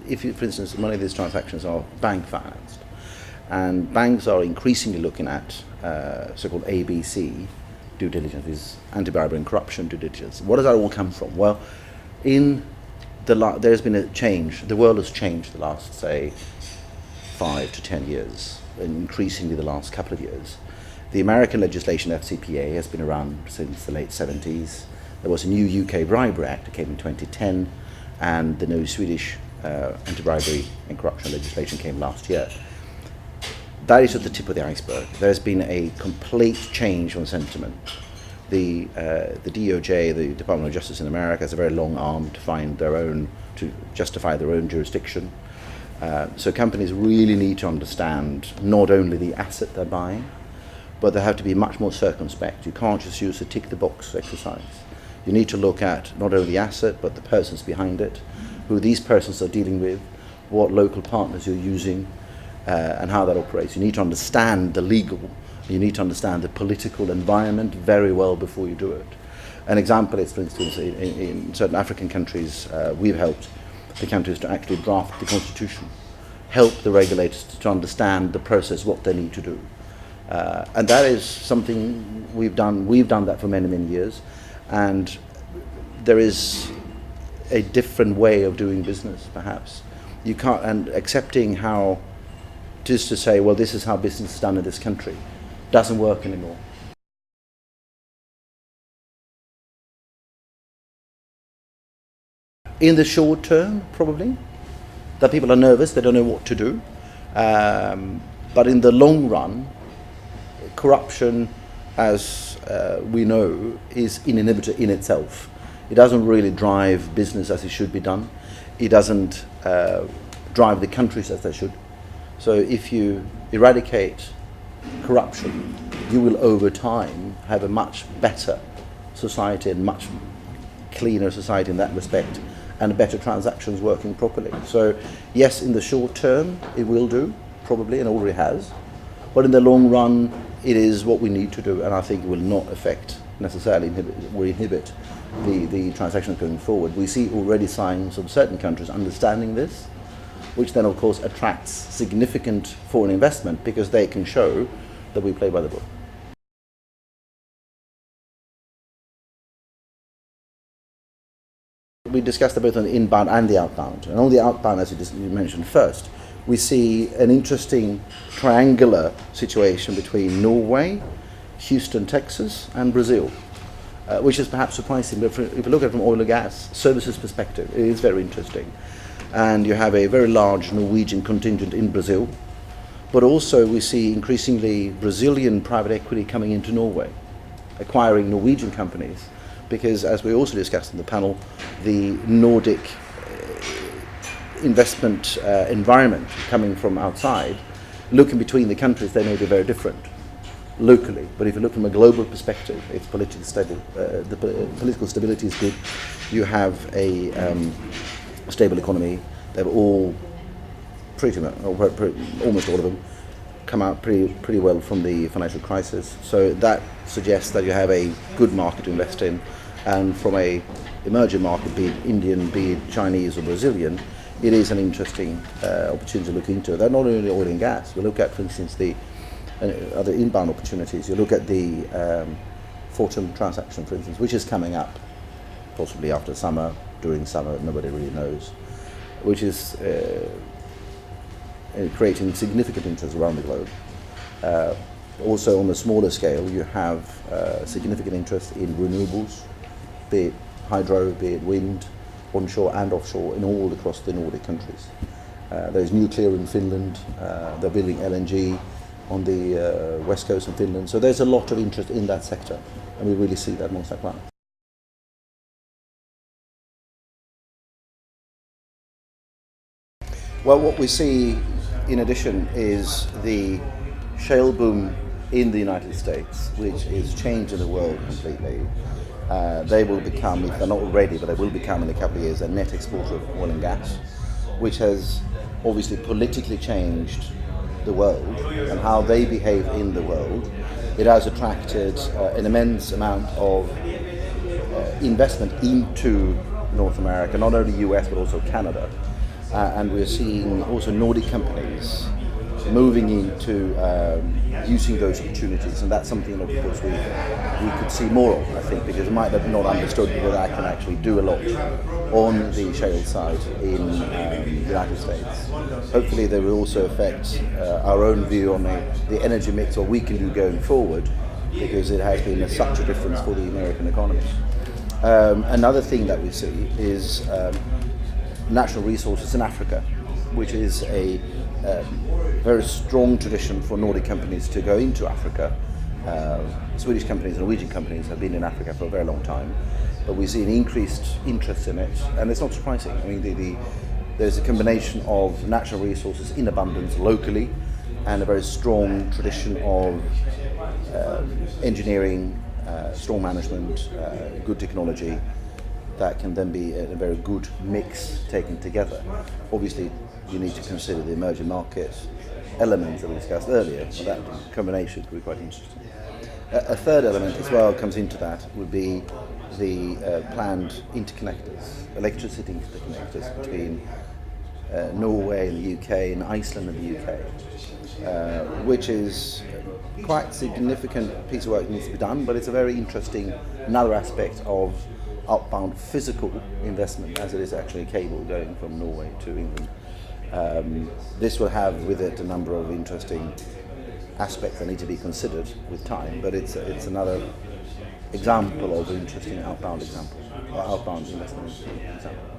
if you, for instance, many of these transactions are bank financed, and banks are increasingly looking at so-called ABC due diligence, is anti-bribery and corruption due diligence. What does that all come from? Well, there's been a change. The world has changed the last, say, 5 to 10 years, and increasingly the last couple of years. The American legislation, FCPA, has been around since the late 70s. There was a new UK Bribery Act that came in 2010, and the new Swedish anti-bribery and corruption legislation came last year. That is at the tip of the iceberg. There's been a complete change on sentiment. The DOJ, the Department of Justice in America, has a very long arm to justify their own jurisdiction. So companies really need to understand not only the asset they're buying, but they have to be much more circumspect. You can't just use a tick-the-box exercise. You need to look at not only the asset, but the persons behind it, who these persons are dealing with, what local partners you're using, and how that operates. You need to understand the legal, you need to understand the political environment very well before you do it. An example is, for instance, in certain African countries, we've helped the countries to actually draft the constitution, help the regulators to understand the process, what they need to do. And that is something we've done. We've done that for many, many years. And there is a different way of doing business, perhaps. You can't, and accepting how, just to say, well, this is how business is done in this country, doesn't work anymore. In the short term, probably, that people are nervous, they don't know what to do. But in the long run, corruption, as we know, is inevitable in itself. It doesn't really drive business as it should be done. It doesn't drive the countries as they should. So if you eradicate corruption, you will over time have a much better society and much cleaner society in that respect, and better transactions working properly. So yes, in the short term it will do, probably, and already has. But in the long run, it is what we need to do, and I think it will not affect necessarily inhibit the transactions going forward. We see already signs of certain countries understanding this, which then of course attracts significant foreign investment because they can show that we play by the book. We discussed both on the inbound and the outbound. And on the outbound, as you mentioned first, we see an interesting triangular situation between Norway, Houston, Texas, and Brazil, which is perhaps surprising. But if you look at it from oil and gas services perspective, it is very interesting. And you have a very large Norwegian contingent in Brazil, but also we see increasingly Brazilian private equity coming into Norway, acquiring Norwegian companies, because as we also discussed in the panel, the Nordic investment environment coming from outside, looking between the countries, they may be very different locally, but if you look from a global perspective, it's politically stable. The political stability is good. You have a stable economy. They've all pretty much, almost all of them, come out pretty well from the financial crisis. So that suggests that you have a good market to invest in, and from a emerging market, be it Indian, be it Chinese or Brazilian, it is an interesting opportunity to look into. They're not only oil and gas. We look at, for instance, the other inbound opportunities. You look at the Fortum transaction, for instance, which is coming up possibly after summer, during summer, nobody really knows, which is creating significant interest around the globe. Also on a smaller scale, you have significant interest in renewables, be it hydro, be it wind, onshore and offshore, in all across the Nordic countries. There's nuclear in Finland, they're building LNG on the west coast of Finland. So there's a lot of interest in that sector, and we really see that amongst our clients. Well, what we see in addition is the shale boom in the United States, which is changing the world completely. They will become, if they're not already, but they will become in a couple of years, a net exporter of oil and gas, which has obviously politically changed the world and how they behave in the world. It has attracted an immense amount of investment into North America, not only US but also Canada. and we're seeing also Nordic companies moving into using those opportunities, and that's something that of course we could see more of, I think, because it might have not understood that I can actually do a lot on the shale side in the United States. Hopefully they will also affect our own view on the energy mix, what we can do going forward, because it has been such a difference for the American economy. Another thing that we see is natural resources in Africa, which is a very strong tradition for Nordic companies to go into Africa. Swedish companies, Norwegian companies have been in Africa for a very long time, but we see an increased interest in it, and it's not surprising. I mean, there's a combination of natural resources in abundance locally, and a very strong tradition of engineering, strong management, good technology, that can then be a very good mix taken together. Obviously, you need to consider the emerging market elements that we discussed earlier, but that combination could be quite interesting. A third element as well comes into that would be the planned interconnectors, electricity interconnectors between Norway and the UK and Iceland and the UK, which is quite significant piece of work that needs to be done, but it's a very interesting another aspect of outbound physical investment, as it is actually a cable going from Norway to England. This will have with it a number of interesting aspects that need to be considered with time, but it's another example of an interesting outbound investment example.